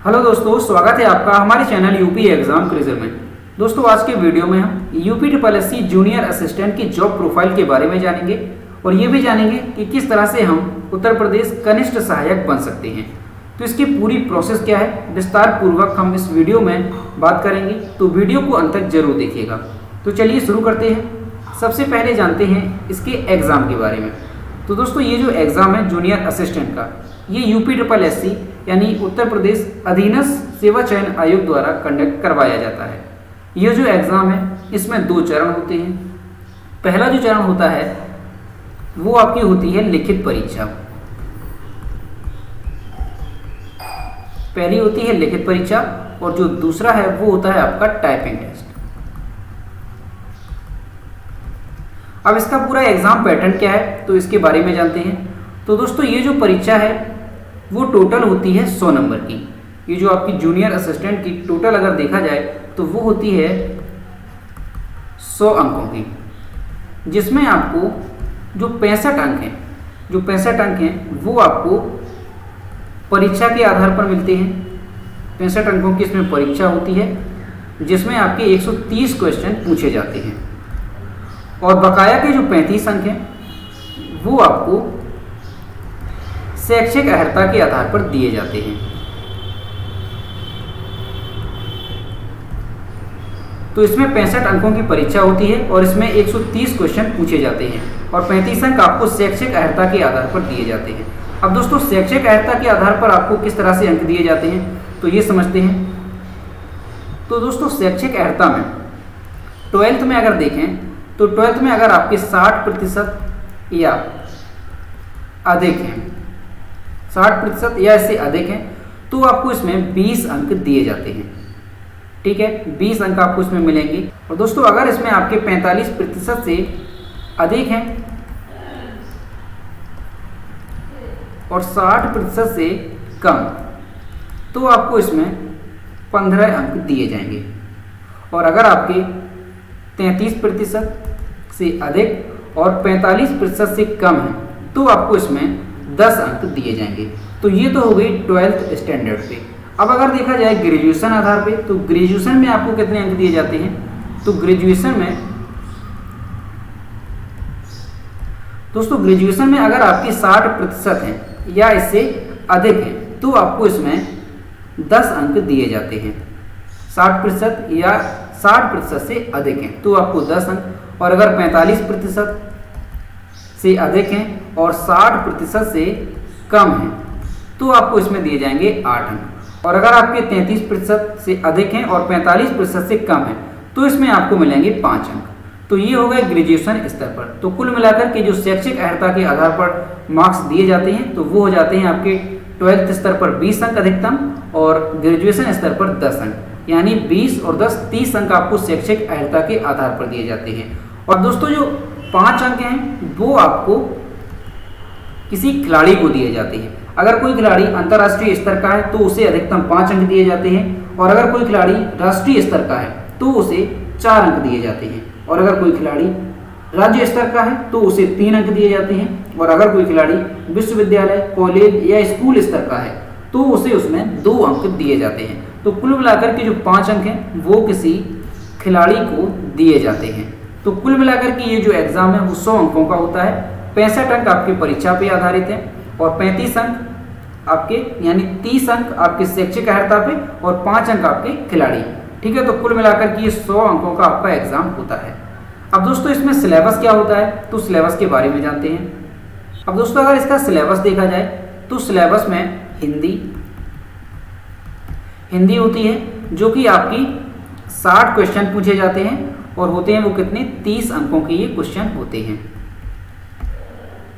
Hello दोस्तों, स्वागत है आपका हमारे चैनल यूपी एग्जाम क्विज़र में। दोस्तों आज के वीडियो में हम यूपी SSSC जूनियर असिस्टेंट की जॉब प्रोफाइल के बारे में जानेंगे और ये भी जानेंगे कि किस तरह से हम उत्तर प्रदेश कनिष्ठ सहायक बन सकते हैं। तो इसकी पूरी प्रोसेस क्या है विस्तार पूर्वक हम इस वीडियो में बात करेंगे, तो वीडियो को अंत तक जरूर देखिएगा। तो चलिए शुरू करते हैं। सबसे पहले जानते हैं इसके एग्ज़ाम के बारे में। तो दोस्तों ये जो एग्ज़ाम है जूनियर असिस्टेंट का, ये यूपी SSSC यानी उत्तर प्रदेश अधीनस्थ सेवा चयन आयोग द्वारा कंडक्ट करवाया जाता है। ये जो एग्ज़ाम है इसमें 2 चरण होते हैं। पहला जो चरण होता है वो आपकी होती है लिखित परीक्षा। पहली होती है लिखित परीक्षा और जो दूसरा है वो होता है आपका टाइपिंग टेस्ट। अब इसका पूरा एग्ज़ाम पैटर्न क्या है तो इसके बारे में जानते हैं। तो दोस्तों ये जो परीक्षा है वो टोटल होती है 100 नंबर की। ये जो आपकी जूनियर असिस्टेंट की टोटल अगर देखा जाए तो वो होती है 100 अंकों की, जिसमें आपको जो 65 अंक हैं वो आपको परीक्षा के आधार पर मिलते हैं। 65 अंकों की इसमें परीक्षा होती है जिसमें आपके 130 क्वेश्चन पूछे जाते हैं और बकाया के जो 35 अंक हैं वो आपको शैक्षिक अर्हता के आधार पर दिए जाते हैं। तो इसमें 65 अंकों की परीक्षा होती है और इसमें 130 क्वेश्चन पूछे जाते हैं और 35 अंक आपको शैक्षिक अर्हता के आधार पर दिए जाते हैं। अब दोस्तों शैक्षिक अर्हता के आधार पर आपको किस तरह से अंक दिए जाते हैं तो ये समझते हैं। तो दोस्तों शैक्षिक अर्हता में 12th में अगर देखें तो 12th में अगर आपके 60% या अधिक हैं, 60% या इससे अधिक हैं तो आपको इसमें 20 अंक दिए जाते हैं। ठीक है, 20 अंक आपको इसमें मिलेंगे। और दोस्तों अगर इसमें आपके 45% से अधिक हैं और 60% से कम तो आपको इसमें 15 अंक दिए जाएंगे। और अगर आपके 33% से अधिक और 45% से कम है तो आपको इसमें 10 अंक दिए जाएंगे। तो ये तो हो गई 12th स्टैंडर्ड पे। अब अगर देखा जाए ग्रेजुएशन आधार पे तो ग्रेजुएशन में आपको कितने अंक दिए जाते हैं तो ग्रेजुएशन में दोस्तों ग्रेजुएशन में अगर आपकी 60% हैं या इससे अधिक हैं तो आपको इसमें 10 अंक दिए जाते हैं। 60% या 60% से अधिक हैं तो आपको 10 अंक, और अगर 45% से अधिक हैं और 60% से कम हैं तो आपको इसमें दिए जाएंगे 8 अंक। और अगर आपके 33% से अधिक हैं और 45% से कम हैं तो इसमें आपको मिलेंगे 5 अंक। तो ये हो गए ग्रेजुएशन स्तर पर। तो कुल मिलाकर के जो शैक्षिक अर्हता के आधार पर मार्क्स दिए जाते हैं तो वो हो जाते हैं आपके 12th स्तर पर 20 अंक अधिकतम और ग्रेजुएशन स्तर पर 10 अंक, यानी 20 और 10 30 अंक आपको शैक्षिक अर्हता के आधार पर दिए जाते हैं। और दोस्तों जो 5 अंक हैं वो आपको किसी खिलाड़ी को दिए जाते हैं। अगर कोई खिलाड़ी अंतर्राष्ट्रीय स्तर का है तो उसे अधिकतम 5 अंक दिए जाते हैं और अगर कोई खिलाड़ी राष्ट्रीय स्तर का है तो उसे 4 अंक दिए जाते हैं और अगर कोई खिलाड़ी राज्य स्तर का है तो उसे 3 अंक दिए जाते हैं और अगर कोई खिलाड़ी विश्वविद्यालय, कॉलेज या स्कूल स्तर का है तो उसे उसमें 2 अंक दिए जाते हैं। तो कुल मिलाकर के जो 5 अंक हैं वो किसी खिलाड़ी को दिए जाते हैं। तो कुल मिलाकर के ये जो एग्ज़ाम है वो 100 अंकों का होता है। 65 अंक आपकी परीक्षा पे आधारित हैं और 35 अंक आपके यानी 30 अंक आपके शैक्षिक अर्हता पे और 5 अंक आपके खिलाड़ी। ठीक है, तो कुल मिलाकर के ये 100 अंकों का आपका एग्ज़ाम होता है। अब दोस्तों इसमें सिलेबस क्या होता है तो सिलेबस के बारे में जानते हैं। अब दोस्तों अगर इसका सिलेबस देखा जाए तो सिलेबस में हिंदी होती है जो कि आपकी 60 क्वेश्चन पूछे जाते हैं और होते हैं वो कितने 30 अंकों के ये क्वेश्चन होते हैं।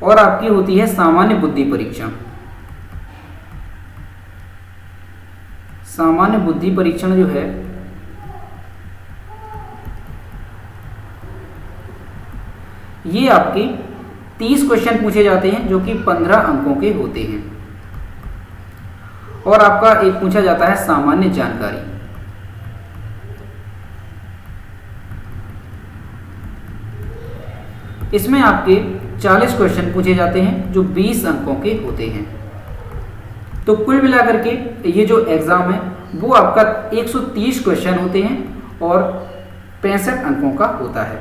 और आपकी होती है सामान्य बुद्धि परीक्षण। सामान्य बुद्धि परीक्षण जो है ये आपके 30 क्वेश्चन पूछे जाते हैं जो कि 15 अंकों के होते हैं। और आपका एक पूछा जाता है सामान्य जानकारी। इसमें आपके 40 क्वेश्चन पूछे जाते हैं जो 20 अंकों के होते हैं। तो कुल मिलाकर के ये जो एग्ज़ाम है वो आपका 130 क्वेश्चन होते हैं और 65 अंकों का होता है।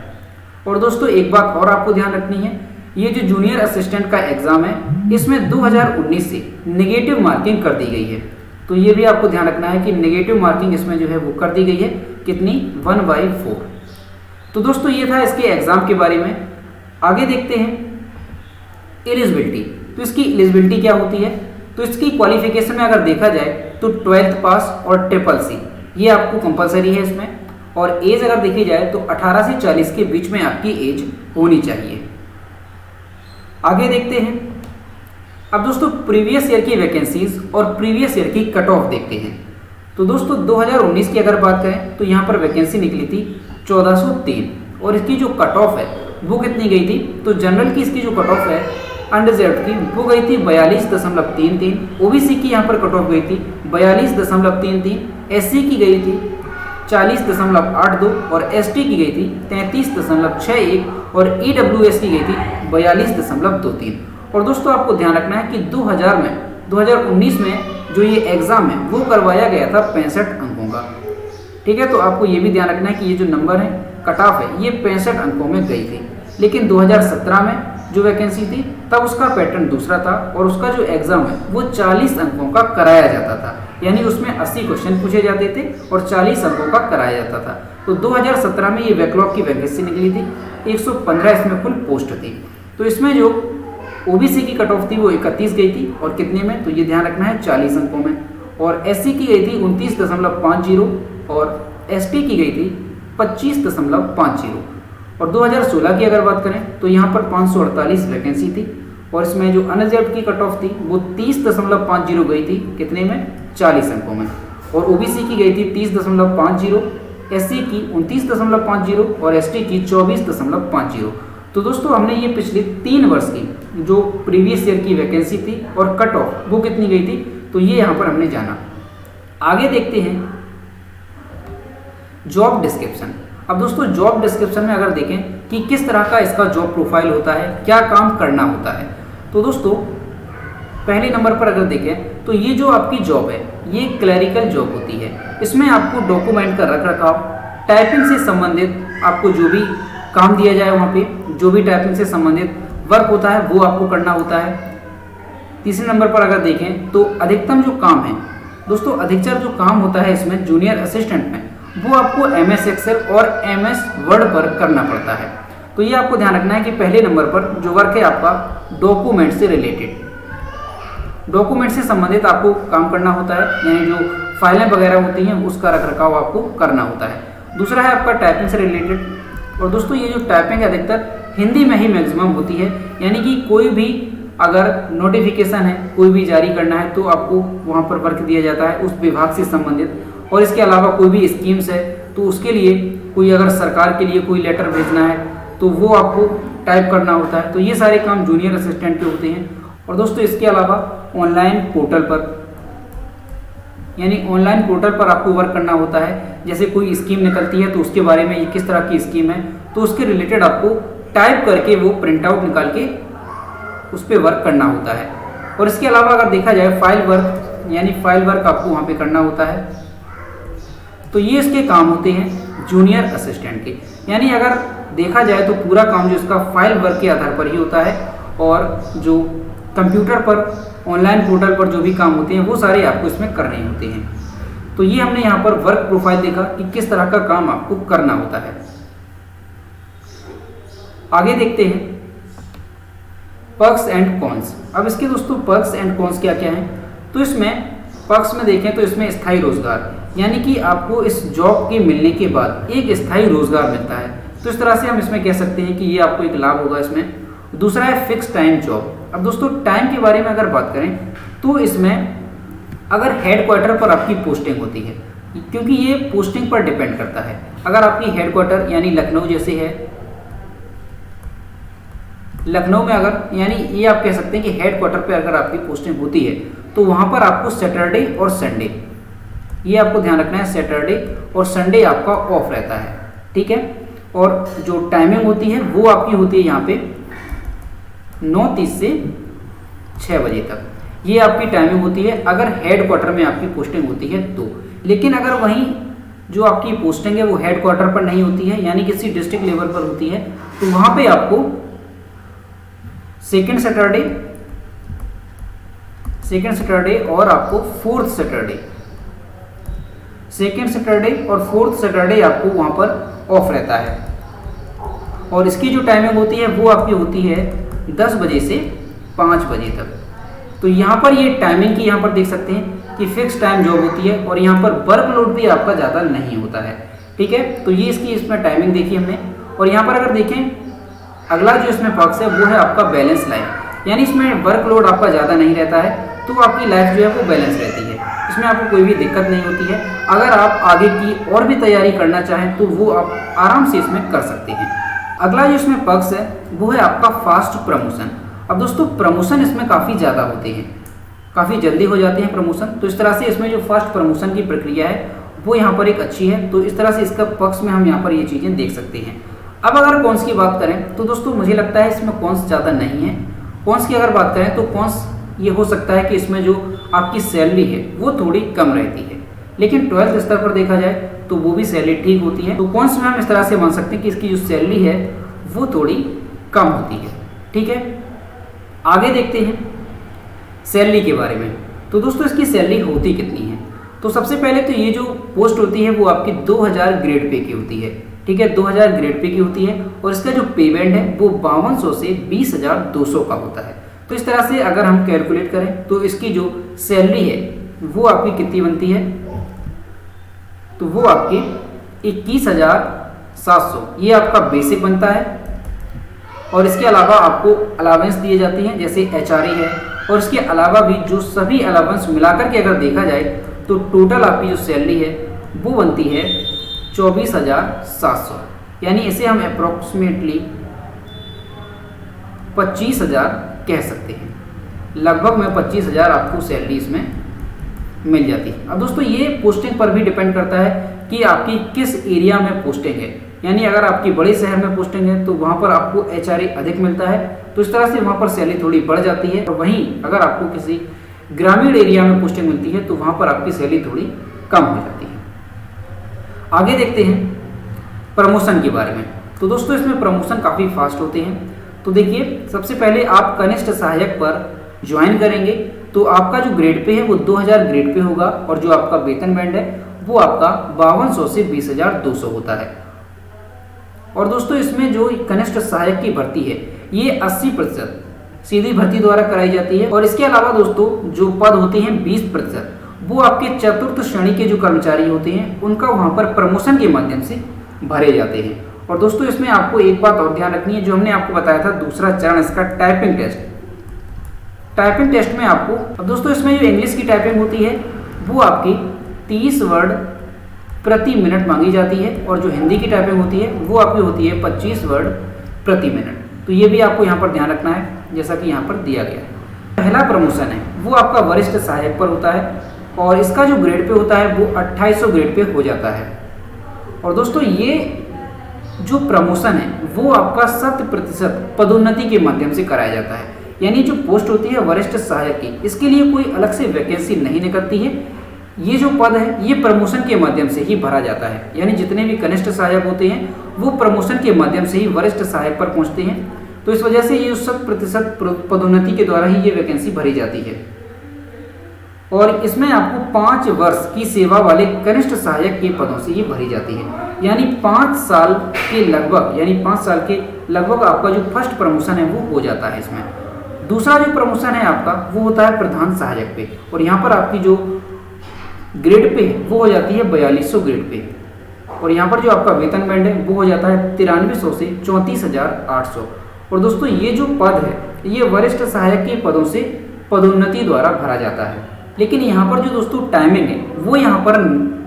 और दोस्तों एक बात और आपको ध्यान रखनी है, ये जो जूनियर असिस्टेंट का एग्ज़ाम है इसमें 2019 से नेगेटिव मार्किंग कर दी गई है। तो ये भी आपको ध्यान रखना है कि नेगेटिव मार्किंग इसमें जो है वो कर दी गई है, कितनी, 1/4। तो दोस्तों ये था इसके एग्ज़ाम के बारे में। आगे देखते हैं एलिजिबिलिटी। तो इसकी एलिजिबिलिटी क्या होती है, तो इसकी क्वालिफिकेशन में अगर देखा जाए तो 12th पास और SSC ये आपको कंपलसरी है इसमें। और एज अगर देखी जाए तो 18 से 40 के बीच में आपकी एज होनी चाहिए। आगे देखते हैं, अब दोस्तों प्रीवियस ईयर की वैकेंसीज और प्रीवियस ईयर की कट ऑफ देखते हैं। तो दोस्तों 2019 की अगर बात करें तो यहाँ पर वैकेंसी निकली थी 1403 और इसकी जो कट ऑफ है वो कितनी गई थी, तो जनरल की इसकी जो कट ऑफ है अनरिजर्व की वो गई थी 42.33, ओबीसी की यहाँ पर कट ऑफ गई थी 42.33, एससी की गई थी 40.82 और एसटी की गई थी 33.61 और ईडब्ल्यूएस की गई थी 42.23। और दोस्तों आपको ध्यान रखना है कि 2019 में जो ये एग्ज़ाम है वो करवाया गया था 65 अंकों का। ठीक है, तो आपको ये भी ध्यान रखना है कि ये जो नंबर है कट ऑफ है ये 65 अंकों में गई थी। लेकिन 2017 में जो वैकेंसी थी तब उसका पैटर्न दूसरा था और उसका जो एग्ज़ाम है वो 40 अंकों का कराया जाता था, यानी उसमें 80 क्वेश्चन पूछे जाते थे और 40 अंकों का कराया जाता था। तो 2017 में ये बैकलॉग की वैकेंसी निकली थी, 115 इसमें कुल पोस्ट थी। तो इसमें जो ओबीसी की कट ऑफ थी वो 31 गई थी और कितने में, तो ये ध्यान रखना है 40 अंकों में। और एससी की गई थी 29.50 और एसटी की गई थी 25.50। और 2016 की अगर बात करें तो यहाँ पर 548 वैकेंसी थी और इसमें जो अनरिजर्व की कट ऑफ थी वो 30.50 गई थी, कितने में, 40 अंकों में। और ओबीसी की गई थी 30.50, एससी की 29.50 और एसटी की 24.50। तो दोस्तों हमने ये पिछले 3 वर्ष की जो प्रीवियस ईयर की वैकेंसी थी और कट ऑफ वो कितनी गई थी, तो ये यहाँ पर हमने जाना। आगे देखते हैं जॉब डिस्क्रिप्शन। अब दोस्तों जॉब डिस्क्रिप्शन में अगर देखें कि किस तरह का इसका जॉब प्रोफाइल होता है, क्या काम करना होता है, तो दोस्तों पहले नंबर पर अगर देखें तो ये जो आपकी जॉब है ये क्लरिकल जॉब होती है। इसमें आपको डॉक्यूमेंट का रख रखाव, टाइपिंग से संबंधित आपको जो भी काम दिया जाए वहाँ पे जो भी टाइपिंग से संबंधित वर्क होता है वो आपको करना होता है। तीसरे नंबर पर अगर देखें तो अधिकतम जो काम है दोस्तों, अधिकतर जो काम होता है इसमें जूनियर असिस्टेंट में वो आपको MS एक्सेल और MS वर्ड पर करना पड़ता है। तो ये आपको ध्यान रखना है कि पहले नंबर पर जो वर्क है आपका डॉक्यूमेंट से रिलेटेड, डॉक्यूमेंट से संबंधित आपको काम करना होता है, यानी जो फाइलें वगैरह होती हैं उसका रख रखाव आपको करना होता है। दूसरा है आपका टाइपिंग से रिलेटेड। और दोस्तों ये जो टाइपिंग है अधिकतर हिंदी में ही मैक्सिमम होती है, यानी कि कोई भी अगर नोटिफिकेशन है कोई भी जारी करना है तो आपको वहाँ पर वर्क दिया जाता है उस विभाग से संबंधित। और इसके अलावा कोई भी स्कीम्स है तो उसके लिए कोई अगर सरकार के लिए कोई लेटर भेजना है तो वो आपको टाइप करना होता है। तो ये सारे काम जूनियर असिस्टेंट के होते हैं। और दोस्तों इसके अलावा ऑनलाइन पोर्टल पर, यानी ऑनलाइन पोर्टल पर आपको वर्क करना होता है। जैसे कोई स्कीम निकलती है तो उसके बारे में ये किस तरह की स्कीम है तो उसके रिलेटेड आपको टाइप करके वो प्रिंट आउट निकाल के उस पर वर्क करना होता है। और इसके अलावा अगर देखा जाए फाइल वर्क, यानी फाइल वर्क आपको वहाँ पे करना होता है। तो ये इसके काम होते हैं जूनियर असिस्टेंट के, यानी अगर देखा जाए तो पूरा काम जो इसका फाइल वर्क के आधार पर ही होता है और जो कंप्यूटर पर ऑनलाइन पोर्टल पर जो भी काम होते हैं वो सारे आपको इसमें करने होते हैं। तो ये हमने यहाँ पर वर्क प्रोफाइल देखा कि किस तरह का काम आपको करना होता है। आगे देखते हैं पर्क्स एंड कॉन्स। अब इसके दोस्तों पर्क्स एंड कॉन्स क्या क्या हैं, तो इसमें पक्ष में देखें तो इसमें स्थायी रोजगार, यानी कि आपको इस जॉब के मिलने के बाद एक स्थायी रोजगार मिलता है। तो इस तरह से हम इसमें कह सकते हैं कि ये आपको एक लाभ होगा इसमें। दूसरा है फिक्स टाइम जॉब। अब दोस्तों टाइम के बारे में अगर बात करें तो इसमें अगर हेडक्वार्टर पर आपकी पोस्टिंग होती है, क्योंकि ये पोस्टिंग पर डिपेंड करता है। अगर आपकी हेडक्वार्टर यानी लखनऊ जैसे है, लखनऊ में अगर, यानी ये आप कह सकते हैं कि हेडक्वार्टर पर अगर आपकी पोस्टिंग होती है तो वहाँ पर आपको सैटरडे और संडे, ये आपको ध्यान रखना है, सैटरडे और संडे आपका ऑफ रहता है। ठीक है, और जो टाइमिंग होती है वो आपकी होती है यहाँ पे 9:30 से 6 बजे तक। ये आपकी टाइमिंग होती है अगर हेड क्वार्टर में आपकी पोस्टिंग होती है तो। लेकिन अगर वहीं जो आपकी पोस्टिंग है वो हेड क्वार्टर पर नहीं होती है, यानी किसी डिस्ट्रिक्ट लेवल पर होती है, तो वहाँ पे आपको सेकेंड सैटरडे और आपको फोर्थ सैटरडे, सेकेंड सैटरडे और फोर्थ सैटरडे आपको वहाँ पर ऑफ रहता है। और इसकी जो टाइमिंग होती है वो आपकी होती है 10 बजे से 5 बजे तक। तो यहाँ पर ये टाइमिंग की यहाँ पर देख सकते हैं कि फिक्स टाइम जॉब होती है और यहाँ पर वर्कलोड भी आपका ज़्यादा नहीं होता है। ठीक है, तो ये इसमें टाइमिंग देखी हमने। और यहाँ पर अगर देखें अगला जो इसमें पक्ष है वो है आपका बैलेंस लाइफ, यानी इसमें वर्कलोड आपका ज़्यादा नहीं रहता है, तो आपकी लाइफ जो है वो बैलेंस रहती है, इसमें आपको कोई भी दिक्कत नहीं होती है। अगर आप आगे की और भी तैयारी करना चाहें तो वो आप आराम से इसमें कर सकते हैं। अगला जो इसमें पक्ष है वो है आपका फास्ट प्रमोशन। अब दोस्तों प्रमोशन इसमें काफ़ी ज़्यादा होते हैं, काफ़ी जल्दी हो जाते हैं प्रमोशन। तो इस तरह से इसमें जो फास्ट प्रमोशन की प्रक्रिया है वो यहाँ पर एक अच्छी है, तो इस तरह से इसका पक्ष में हम यहाँ पर ये चीज़ें देख सकते हैं। अब अगर कॉन्स की बात करें तो दोस्तों मुझे लगता है इसमें कॉन्स ज़्यादा नहीं है। कॉन्स की अगर बात करें तो कॉन्स ये हो सकता है कि इसमें जो आपकी सैलरी है वो थोड़ी कम रहती है, लेकिन 12th स्तर पर देखा जाए तो वो भी सैलरी ठीक होती है। तो कॉन्स में हम इस तरह से मान सकते हैं कि इसकी जो सैलरी है वो थोड़ी कम होती है। ठीक है, आगे देखते हैं सैलरी के बारे में। तो दोस्तों इसकी सैलरी होती कितनी है? तो सबसे पहले तो ये जो पोस्ट होती है वो आपकी 2000 ग्रेड पे की होती है। ठीक है, 2000 ग्रेड पे की होती है और इसका जो पे बैंड है वो 5200 से 20,200 का होता है। तो इस तरह से अगर हम कैलकुलेट करें तो इसकी जो सैलरी है वो आपकी कितनी बनती है, तो वो आपकी 21,700 ये आपका बेसिक बनता है। और इसके अलावा आपको अलावेंस दिए जाते हैं जैसे HRA है, और इसके अलावा भी जो सभी अलावेंस मिलाकर के अगर देखा जाए तो टोटल आपकी जो सैलरी है वो बनती है 24,700, यानी इसे हम अप्रोक्सीमेटली 25,000 कह सकते हैं। लगभग में 25,000 आपको सैलरी इसमें मिल जाती है। अब दोस्तों ये पोस्टिंग पर भी डिपेंड करता है कि आपकी किस एरिया में पोस्टिंग है, यानी अगर आपकी बड़े शहर में पोस्टिंग है तो वहाँ पर आपको HRA अधिक मिलता है, तो इस तरह से वहाँ पर सैलरी थोड़ी बढ़ जाती है। और वहीं अगर आपको किसी ग्रामीण एरिया में पोस्टिंग मिलती है तो वहाँ पर आपकी सैलरी थोड़ी कम हो जाती है। आगे देखते हैं प्रमोशन के बारे में। तो दोस्तों इसमें प्रमोशन काफ़ी फास्ट होते हैं। तो देखिए सबसे पहले आप कनिष्ठ सहायक पर ज्वाइन करेंगे तो आपका जो ग्रेड पे है वो 2000 ग्रेड पे होगा, और जो आपका वेतन बैंड है वो आपका 5200 से 20,200 होता है। और दोस्तों इसमें जो कनिष्ठ सहायक की भर्ती है ये 80% सीधी भर्ती द्वारा कराई जाती है। और इसके अलावा दोस्तों जो पद होते हैं 20% वो आपके चतुर्थ श्रेणी के जो कर्मचारी होते हैं उनका वहाँ पर प्रमोशन के माध्यम से भरे जाते हैं। और दोस्तों इसमें आपको एक बात और ध्यान रखनी है, जो हमने आपको बताया था दूसरा चरण इसका टाइपिंग टेस्ट। टाइपिंग टेस्ट में आपको, अब दोस्तों इसमें जो इंग्लिश की टाइपिंग होती है वो आपकी 30 वर्ड प्रति मिनट मांगी जाती है, और जो हिंदी की टाइपिंग होती है वो आपकी होती है 25 वर्ड प्रति मिनट। तो ये भी आपको यहाँ पर ध्यान रखना है जैसा कि यहाँ पर दिया गया है। पहला प्रमोशन है वो आपका वरिष्ठ सहायक पर होता है, और इसका जो ग्रेड पे होता है वो 2800 ग्रेड पे हो जाता है। और दोस्तों ये जो प्रमोशन है वो आपका 100% पदोन्नति के माध्यम से कराया जाता है, यानी जो पोस्ट होती है वरिष्ठ सहायक की, इसके लिए कोई अलग से वैकेंसी नहीं निकलती है। ये जो पद है ये प्रमोशन के माध्यम से ही भरा जाता है, यानी जितने भी कनिष्ठ सहायक होते हैं वो प्रमोशन के माध्यम से ही वरिष्ठ सहायक पर पहुंचते हैं। तो इस वजह से ये 100% पदोन्नति के द्वारा ही ये वैकेंसी भरी जाती है। और इसमें आपको 5 वर्ष की सेवा वाले कनिष्ठ सहायक के पदों से ये भरी जाती है, यानी 5 साल के लगभग, यानी 5 साल के लगभग आपका जो फर्स्ट प्रमोशन है वो हो जाता है इसमें। दूसरा जो प्रमोशन है आपका वो होता है प्रधान सहायक पे, और यहाँ पर आपकी जो ग्रेड पे है वो हो जाती है 4200 ग्रेड पे, और यहाँ पर जो आपका वेतन बैंड है वो हो जाता है 9300 से 34,800। और दोस्तों ये जो पद है ये वरिष्ठ सहायक के पदों से पदोन्नति द्वारा भरा जाता है, लेकिन यहाँ पर जो दोस्तों टाइमिंग है वो यहाँ पर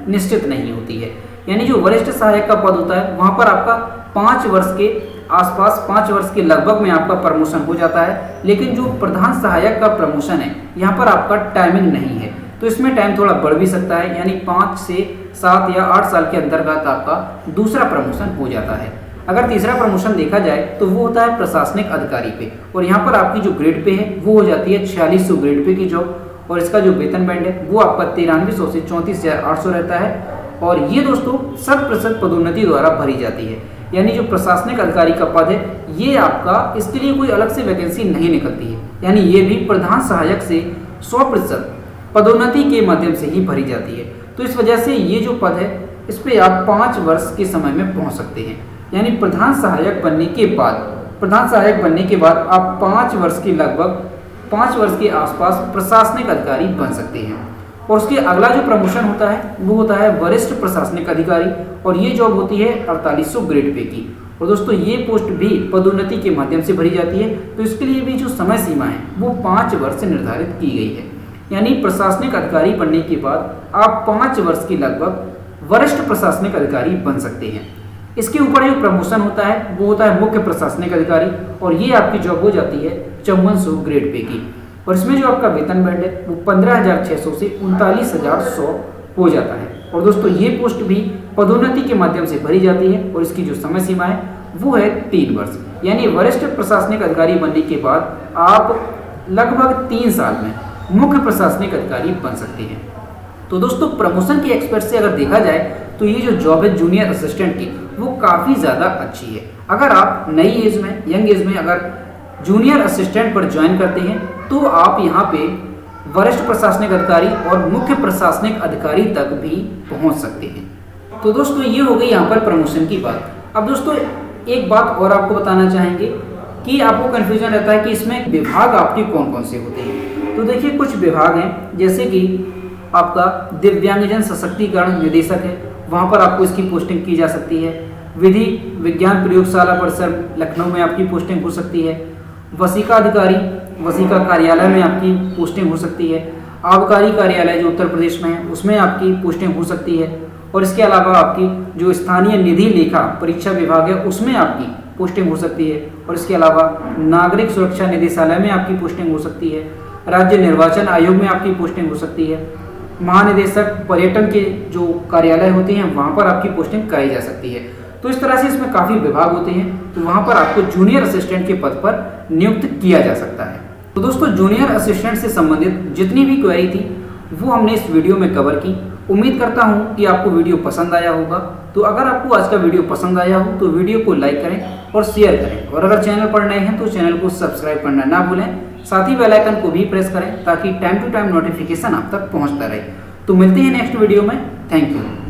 निश्चित नहीं होती है, यानी जो वरिष्ठ सहायक का पद होता है वहाँ पर आपका 5 वर्ष के आसपास, 5 वर्ष के लगभग में आपका प्रमोशन हो जाता है। लेकिन जो प्रधान सहायक का प्रमोशन है यहाँ पर आपका टाइमिंग नहीं है, तो इसमें टाइम थोड़ा बढ़ भी सकता है, यानी 5 से 7 या 8 साल के अंतर्गत आपका दूसरा प्रमोशन हो जाता है। अगर तीसरा प्रमोशन देखा जाए तो वो होता है प्रशासनिक अधिकारी पे, और यहाँ पर आपकी जो ग्रेड पे है वो हो जाती है 4600 ग्रेड पे की जॉब, और इसका जो वेतन बैंड है वो आपका 9300 से 34,800 रहता है। और ये दोस्तों 100% पदोन्नति द्वारा भरी जाती है, यानी जो प्रशासनिक अधिकारी का पद है ये आपका, इसके लिए कोई अलग से वैकेंसी नहीं निकलती है, यानी ये भी प्रधान सहायक से 100% पदोन्नति के माध्यम से ही भरी जाती है। तो इस वजह से ये जो पद है इस पर आप 5 वर्ष के समय में पहुंच सकते हैं, यानी प्रधान सहायक बनने के बाद आप 5 वर्ष के लगभग 5 वर्ष के आसपास प्रशासनिक अधिकारी बन सकते हैं। और उसके अगला जो प्रमोशन होता है वो होता है वरिष्ठ प्रशासनिक अधिकारी, और ये जॉब होती है 4800 ग्रेड पे की। और दोस्तों ये पोस्ट भी पदोन्नति के माध्यम से भरी जाती है, तो इसके लिए भी जो समय सीमा है वो 5 वर्ष से निर्धारित की गई है, यानी प्रशासनिक अधिकारी बनने के बाद आप 5 वर्ष के लगभग वरिष्ठ प्रशासनिक अधिकारी बन सकते हैं। इसके ऊपर जो प्रमोशन होता है वो होता है मुख्य प्रशासनिक अधिकारी, और ये आपकी जॉब हो जाती है 5400 ग्रेड पे की, और इसमें जो आपका वेतन बैंड है वो 15,600 से 39,100 हो जाता है। और दोस्तों ये पोस्ट भी पदोन्नति के माध्यम से भरी जाती है, और इसकी जो समय सीमा है वो है 3 वर्ष, यानी वरिष्ठ प्रशासनिक अधिकारी बनने के बाद आप लगभग 3 साल में मुख्य प्रशासनिक अधिकारी बन सकते हैं। तो दोस्तों प्रमोशन के एक्सपेक्ट से अगर देखा जाए तो ये जो जॉब है जूनियर असिस्टेंट की वो काफ़ी ज़्यादा अच्छी है। अगर आप नई एज में, यंग एज में अगर जूनियर असिस्टेंट पर ज्वाइन करते हैं तो आप यहाँ पे वरिष्ठ प्रशासनिक अधिकारी और मुख्य प्रशासनिक अधिकारी तक भी पहुँच सकते हैं। तो दोस्तों ये हो गई यहाँ पर प्रमोशन की बात। अब दोस्तों एक बात और आपको बताना चाहेंगे कि आपको कन्फ्यूजन रहता है कि इसमें विभाग आपके कौन कौन से होते हैं। तो देखिए कुछ विभाग हैं, जैसे कि आपका दिव्यांगजन सशक्तिकरण निदेशक है, वहाँ पर आपको इसकी पोस्टिंग की जा सकती है। विधि विज्ञान प्रयोगशाला परिसर लखनऊ में आपकी पोस्टिंग हो सकती है। वसीका अधिकारी, वसीका कार्यालय में आपकी पोस्टिंग हो सकती है। आबकारी कार्यालय जो उत्तर प्रदेश में है उसमें आपकी पोस्टिंग हो सकती है। और इसके अलावा आपकी जो स्थानीय निधि लेखा परीक्षा विभाग है उसमें आपकी पोस्टिंग हो सकती है। और इसके अलावा नागरिक सुरक्षा निदेशालय में आपकी पोस्टिंग हो सकती है। राज्य निर्वाचन आयोग में आपकी पोस्टिंग हो सकती है। महानिदेशक पर्यटन के जो कार्यालय होते हैं वहाँ पर आपकी पोस्टिंग कराई जा सकती है। तो इस तरह से इसमें काफ़ी विभाग होते हैं, तो वहाँ पर आपको जूनियर असिस्टेंट के पद पर नियुक्त किया जा सकता है। तो दोस्तों जूनियर असिस्टेंट से संबंधित जितनी भी क्वेरी थी वो हमने इस वीडियो में कवर की। उम्मीद करता हूँ कि आपको वीडियो पसंद आया होगा। तो अगर आपको आज का वीडियो पसंद आया हो तो वीडियो को लाइक करें और शेयर करें, और अगर चैनल पर नए हैं तो चैनल को सब्सक्राइब करना ना भूलें। साथ ही बेल आइकन को भी प्रेस करें ताकि टाइम टू टाइम नोटिफिकेशन आप तक पहुँचता रहे। तो मिलते हैं नेक्स्ट वीडियो में। Thank you.